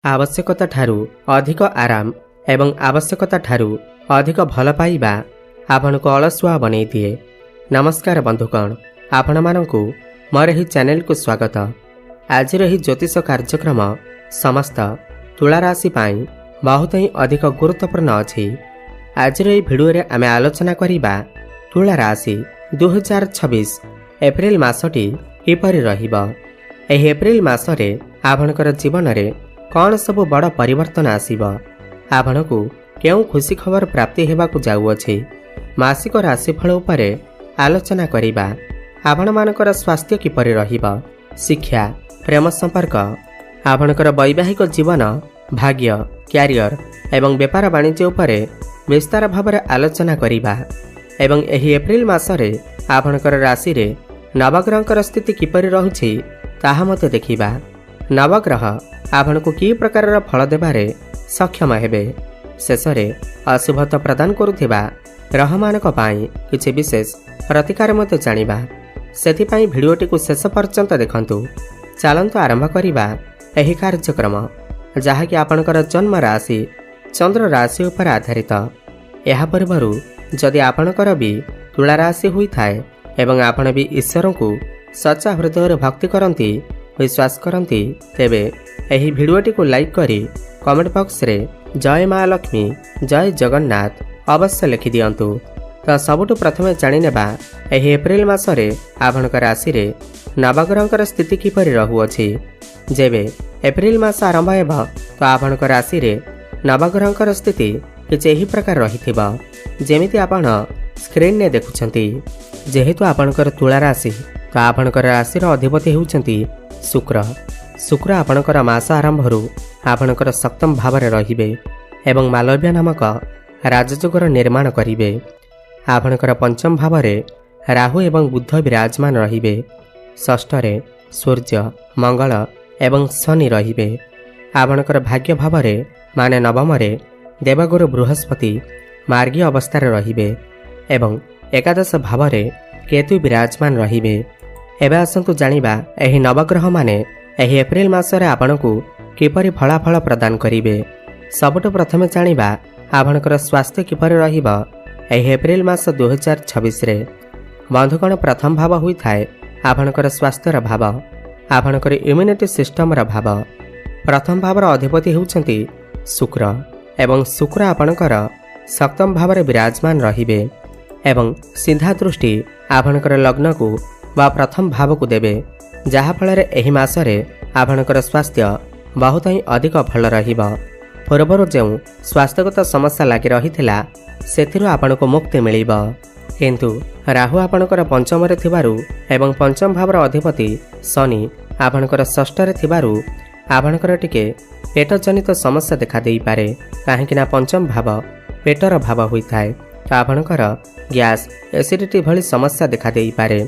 आवश्यकता ठारू अधिक आराम एवं आवश्यकता ठारू अधिक भल पाइबा आपनको अलसुआ बनै दिए। नमस्कार बंधुगण, आपण मानकु मोर एही चैनल को स्वागत। आज रही ज्योतिष कार्यक्रम समस्त तुला राशि पाई बहुत ही अधिक गुरुत्वपूर्ण अछि। आज रही वीडियो रे आमे आलोचना करिबा तुला राशि 2026 एप्रिल मासटी किपरि रहिबा। एही एप्रिल मासरे आपणकर जीवन रे कौन सब बड़ परिवर्तन आसीब, आपणकु केउ खुशी खबर प्राप्ति हेबाकु जाउअछि। मासिक राशिफल उपरे आलोचना करिबा। आपण मानकर स्वास्थ्य किपरि रहिबा, शिक्षा, प्रेम संपर्क, आपणकर वैवाहिक जीवन, भाग्य, क्यारियर एवं व्यापार वाणिज्य उपरे विस्तार भाव आलोचना करिबा। एवं एही एप्रिल मासरे आपणकर राशि रे नवग्रहकर स्थिति किपरि रहुछि ताहा मते देखिबा। नवग्रह आपनको कि प्रकार फल देबारे सक्षम हेबे। शेषरे अशुभता प्रदान करुथिबा ग्रहमानक पाई किछि विशेष प्रतिकार मते जानिबा। सेथिपाई भिडियोटी को शेष पर्यंत देखंतु। चलंतु आरंभ करिबा एही कार्यक्रम, जहा कि आपणकर जन्म राशि चंद्र राशि उपर आधारित। एहा पूर्वरु जदि आपणकर भी तुला राशि होई थाए एवं आपण भी ईश्वर को सच्चा हृदय भक्ति करंती, विश्वास करंती, तेबे एही भिडियोटी को लाइक करी कमेंट बॉक्स रे जय माँ लक्ष्मी, जय जगन्नाथ अवश्य लिखि दियंतु। तो सबुठु प्रथमे जानि नेबा एही एप्रिल मासरे आपणकर राशि रे नवग्रहकर स्थिति किपरि रहुअछि। जेबे एप्रिल मास आरंभ हेबा तो आपणकर राशि रे नवग्रहकर स्थिति किछि एही प्रकार रहिथिबा जेमिति आपण स्क्रीन ने देखुछंती। जेहेतु आपणकर तुला राशि तो आपणकर राशि रो अधिपति हेउछंती शुक्र। शुक्र आपणकर मास आरंभरू आपणकर सप्तम भाव रे रहिबे एवं मालव्य नामक राजयोगर निर्माण करिबे। आपणकर पंचम भाव रे राहु एवं बुध विराजमान रहिबे। षष्ठ रे सूर्य, मंगल एवं शनि रहिबे। आपणकर भाग्य भाव रे माने नवम रे देवगुरु बृहस्पति मार्गी अवस्था रे रहिबे एवं एकादश भाव रे केतु विराजमान रहिबे। एबे आसंतु जानिबा एही नवग्रह माने एही एप्रिल मासरे आपणकु किपरि फलाफल प्रदान करिवे। सबुठु प्रथमे जानिबा आपणकर स्वास्थ्य किपरि रहिबा एही एप्रिल मास 2026 रे। बंधुगण, प्रथम भाव होई थाए आपणकर स्वास्थ्यर भाव, आपणकर इम्युनिटी सिस्टमर भाव। प्रथम भावर अधिपति हेउछंती शुक्र एवं शुक्र आपणकर सप्तम भाव रे विराजमान रहिबे एवं सीधा दृष्टि आपणकर लग्न को बा प्रथम भाव को देबे, जहा फल एही मासरे आपणकर स्वास्थ्य बहुत ही अधिक भल रहिबा। पूर्वरु जो स्वास्थ्यगत समस्या लागि रहिथिला सेथिरु आपणको मुक्ति मिलिबा। किंतु राहु आपणकर पंचम रे थिबारु एवं पंचम भावर अधिपति शनि आपणकर षष्ठ रे थिबारु आपणकर टिके पेट जनित समस्या देखा देई पारे। काहेकिना पंचम भाव पेटर भाव होई थाए तो आपणकर गैस, एसिडिटी भली समस्या देखा देई पारे।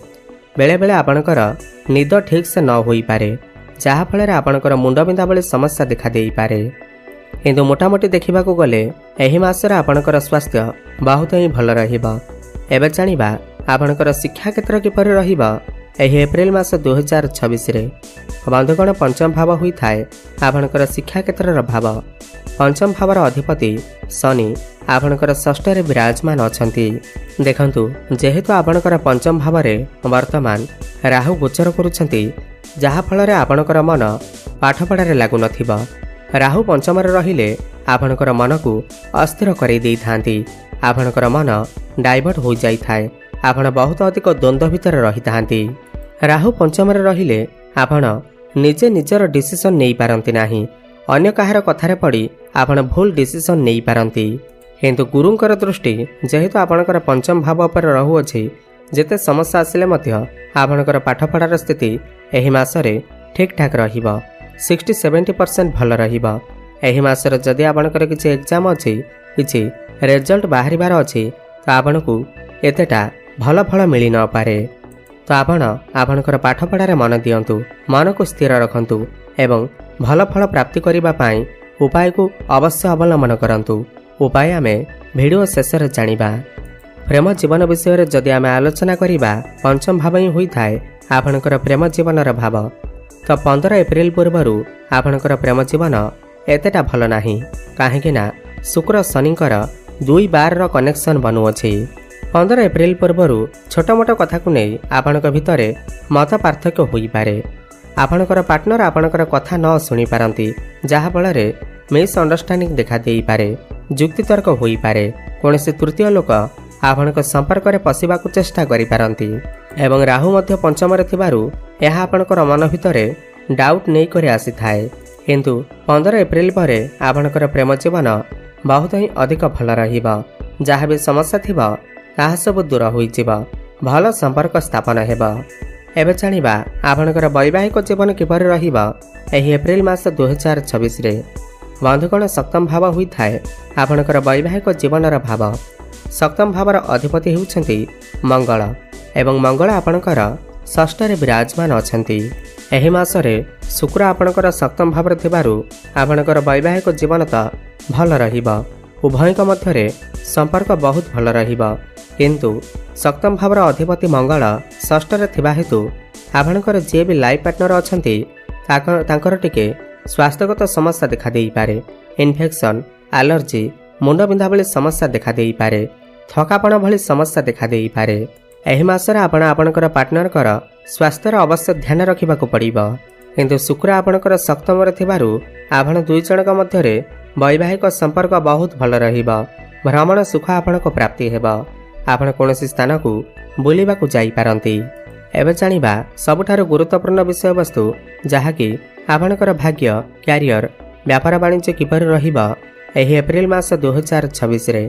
बेले बेले आपणकर निद ठीक से न होई पारे, जहा फल आपणकर मुंडबिंधा भली समस्या देखा देई पारे। किंतु मोटामोटी देखा गले एही मासरे आपणकर स्वास्थ्य बहुत ही भल रहिबा। एबे जानिबा आपणकर शिक्षा क्षेत्र किपरि रहिबा एही एप्रिल मास 2026 रे। बंधुगण, पंचम भाव होई थाए आपणकर शिक्षा क्षेत्रर भाव। पंचम भावर अधिपति शनि आपणकर षष्ठ रे विराजमान अछंती। देखंतु, जेहेतु आपणकर पंचम भाव रे वर्तमान राहु गोचर करुछंती, जहा फल रे आपणकर मन पाठ पढ़ारे लागु नथिबा। राहु पंचम रे रहिले आपणकर मन को अस्थिर करै देई थांती। आपणकर मन डाइवर्ट हो जाई थाए, आपण बहुत अधिक द्वंद्व भितर रही थांती। राहु पंचम रे रहिले आपण निजे निजर डिसिजन नै पारंती नाही, अन्य काहार कथारे पड़ी आपण भूल डिसिजन नै पारंती। किंतु गुरुंकर दृष्टि जेहेतु आपणकर पंचम भाव पर रहुअछि, जेते समस्या आसिले मध्य आपणकर पाठपढ़ार स्थिति एही मासरे ठीक ठाक रहिबा। 60-70% भल रहिबा। एही मासरे जदि आपणकर किछि एग्जाम अछि, किछि रिजल्ट बाहरिबार अछि, तो आपणकु एतेटा भल फल मिली न पारे। तो आपणकर पाठपढ़ारे मन दियंतु, मन को स्थिर रखंतु एवं भल फल प्राप्ति करिबा पाई उपाय को अवश्य अवलंबन करंतु। उपाय आमे भिडियो शेष रे जानिबा। प्रेम जीवन विषय रे जदि आमे आलोचना करिबा, पंचम भाव ही होई थाए आपणकर प्रेम जीवनर भाव। तो 15 एप्रिल पूर्वरु आपणकर प्रेम जीवन एतेटा भल नाही काहेकि ना शुक्र शनिंकर 2 बार कनेक्शन बनुअछि। 15 एप्रिल पूर्व छोट मोट कथा को नहीं आपणक भितर मत पार्थक्य होई पारे। आपणकर पार्टनर आपणकर कथा न शुणी पारंती जहा फल मिस अंडरस्टैंडिंग देखा देई पारे, जुक्तितर्क होई पारे। कोनोसी तृतीय लोक आपणक संपर्क में पशिबाकु चेष्टा करि पारंती एवं राहु मध्य पंचम रे थिबारु यह आपणकर मन भितर डाउट नहीं करे आसी थाए। किंतु 15 एप्रिल पर आपणकर प्रेम जीवन बहुत ही अधिक भल रहिबा। जहाँ भी समस्या थिबा ताहा सब दूर होइजिबा, भल संपर्क स्थापन हेबा। एबे जानिबा आपणकर वैवाहिक जीवन किपर रहिबा एही एप्रिल मास 2026 रे। बंधुगण सप्तम भाव होई थाए आपणकर वैवाहिक जीवनर भाव। सप्तम भावर अधिपति हेउछंती मंगल एवं मंगल आपणकर षष्ठ रे विराजमान अछंती। एही मासरे शुक्र आपणकर सप्तम भावर थिबारु आपणकर वैवाहिक जीवन त भल रहिबा। उभयक मध्यरे संपर्क बहुत भल रहिबा। किंतु सप्तम भावर अधिपति मंगल षष्ठ रे थिबा हेतु आपणकर जे भी लाइफ पार्टनर अछंती तांकर टिके स्वास्थ्यगत समस्या देखा देई पारे। इन्फेक्शन, एलर्जी, मुंड बिंधा भली समस्या देखा देई पारे। थकापण भली समस्या देखा देई पारे। एही मासरे आपण आपणकर पार्टनरकर स्वास्थ्यर अवश्य ध्यान रखिबाकू पड़िबो। किंतु शुक्र आपणकर सप्तम रे थिबारु आपण दुई जनक मध्यरे वैवाहिक संपर्क बहुत भल रहिबो। भ्रमण सुख आपणको प्राप्ति हेबो। आपण कोनोसी स्थान को बुलिबाकू जाई पारंती। एबे जानिबा सबुठारु गुरुत्वपूर्ण विषय वस्तु जहाँकि आपणकर भाग्य, क्यारियर, व्यापार वाणिज्य किपर रहिबा एही एप्रिल मास 2026 रे।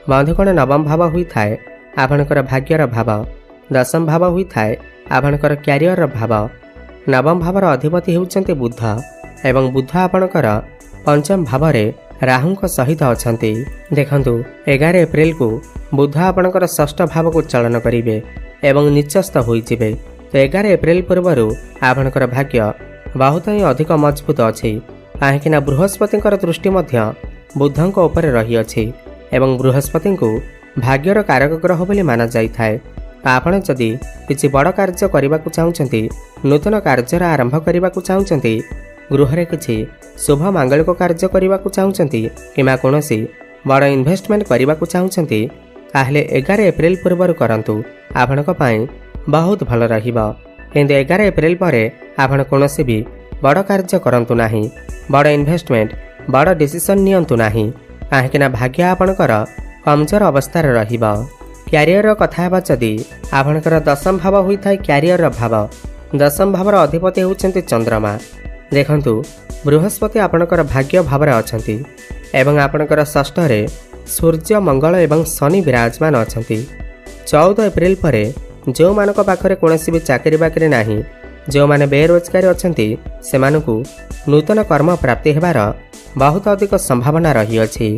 बंधुगण नवम भाव होई थाए आपणकर भाग्यर भाव। दशम भाव होई थाए आपणकर क्यारियर भाव। नवम भावर अधिपति हेउचंती बुध एवं बुध आपणकर पंचम भावरे राहुंक सहित अछंती। देखंतु 11 एप्रिल को बुध आपणकर षष्ठ भाव को चलन करिवे एवं निचस्थ होइजिवे। तो 11 एप्रिल पूर्व आपणकर भाग्य बहुत ही अधिक मजबूत अछि काहेकि ना बृहस्पतिंकर दृष्टि मध्य बुधंक ऊपर रही अछि एवं बृहस्पति को भाग्यर कारक ग्रह बोली माना जाई थाए। आपण जदि किछि बड़ कार्य करबाकू चाहुचंती, नूतन कार्यर आरंभ करबाकू चाहुचंती, गृहरे किछि शुभ मांगलिक कार्य करबाकू चाहुचंती किमा कोनोसी बड़ इन्वेस्टमेंट करबाकू चाहुचंती ताहले 11 एप्रिल पूर्व करंतु आपणक पई बहुत भल रहिबा। किंतु 11 एप्रिल परे आपण कोनोसी भी बड़ कार्य करंतु नाही, बड़ इन्वेस्टमेंट, बड़ डिसीजन नियंतु नाही काहेकि ना भाग्य आपणकर कमजोर अवस्था रहिबा। क्यारियर कथा हेबा जदि आपणकर दशम भाव होई थाए क्यारियर भाव। दशम भावर अधिपति हेउचंती चंद्रमा। देखंतु बृहस्पति आपणकर भाग्य भावरे अछंती एवं आपणकर षष्ठ रे सूर्य, मंगल एवं शनि विराजमान अछंती। 14 एप्रिल परे जो मानक पाखरे कोनोसी भी चाकरी बाकरी नाही, जो माने बेरोजगारी अछंती सेमानकु नूतन कर्म प्राप्ति हेबार बहुत अधिक संभावना रही अछि।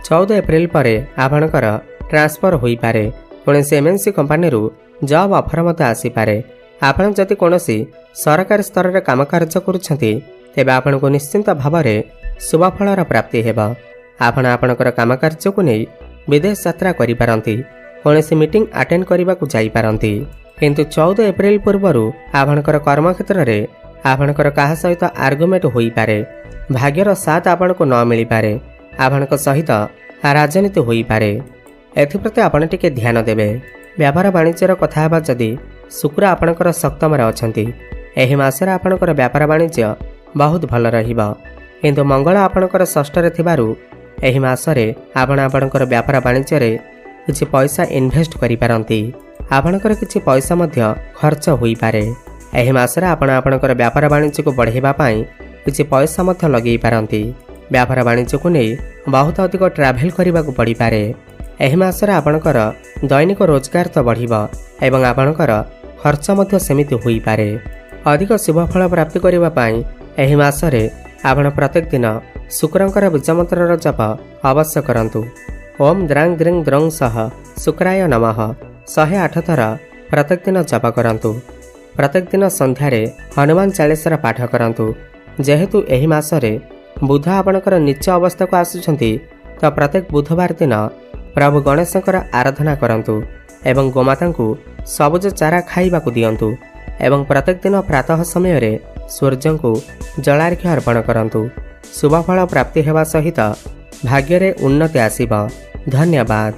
14 एप्रिल परे आपणकर ट्रांसफर होई पारे। कोनोसी एमएनसी कंपनी रु जॉब ऑफर मते आसी पारे। आपण जति कोनोसी सरकारी स्तर रे काम कार्य करूछंती तेबे आपनको निश्चिंत भावरे शुभ फलर प्राप्ति हेबा। आपण आपणकर काम कार्य को नहीं विदेश यात्रा करि पारंती, कोनोसी मीटिंग अटेंड करबाकू जाई पारंती। किंतु 14 एप्रिल पूर्व आपणकर कर्म क्षेत्र रे आपणकर काहा सहित आर्गुमेंट होई पारे। भाग्यर साथ आपनको न मिली पारे। आपणक सहित राजनीति होई पारे। एथिप्रति आपण टिके ध्यान देबे। व्यापार वाणिज्यर कथा हेबा जदि शुक्र आपणकर सप्तम रे अछंती एही मासरे आपणकर व्यापार वाणिज्य बहुत भल रहिबा। किंतु मंगल आपणकर षष्ठ रे थिबारु एही मासरे आपणकर व्यापार वाणिज्य रे किछि पैसा इन्वेस्ट करि पारंती। आपणकर किछि पैसा मध्य खर्च होई पारे। एही मासरे आपणकर व्यापार वाणिज्य को बढ़ाइबा पई किछि पैसा मध्य लगेई पारंती। व्यापार वाणिज्य को नहीं बहुत अधिक ट्रैवल करबाकू पड़ी पारे। एही मासरे आपणकर दैनिक रोजगार तो बढ़िबा एवं आपणकर खर्च मध्य सेमिति होई पारे। अधिक शुभ फल प्राप्ति करबा पई एही मासरे आपण प्रत्येक दिन शुक्रंकर बीज मंत्रर जप अवश्य करंतु। ओम द्रांग द्रिंग द्रंग सह शुक्राय नमः 108 थर प्रत्येक दिन जप करंतु। प्रत्येक दिन संध्यारे हनुमान चालीसार पाठ करंतु। जेहेतु एही मासरे बुध आपणकर नीच अवस्था को आसुछंती तो प्रत्येक बुधवार दिन प्रभु गणेशंकर आराधना करंतु एवं गोमाता को सबुज चारा खाइबाकू दियंतु एवं प्रत्येक दिन प्रातः समय रे सूर्य को जलार्घ्य अर्पण करंतु। शुभफल प्राप्ति हेबा सहित भाग्य रे उन्नति आसिब। धन्यवाद।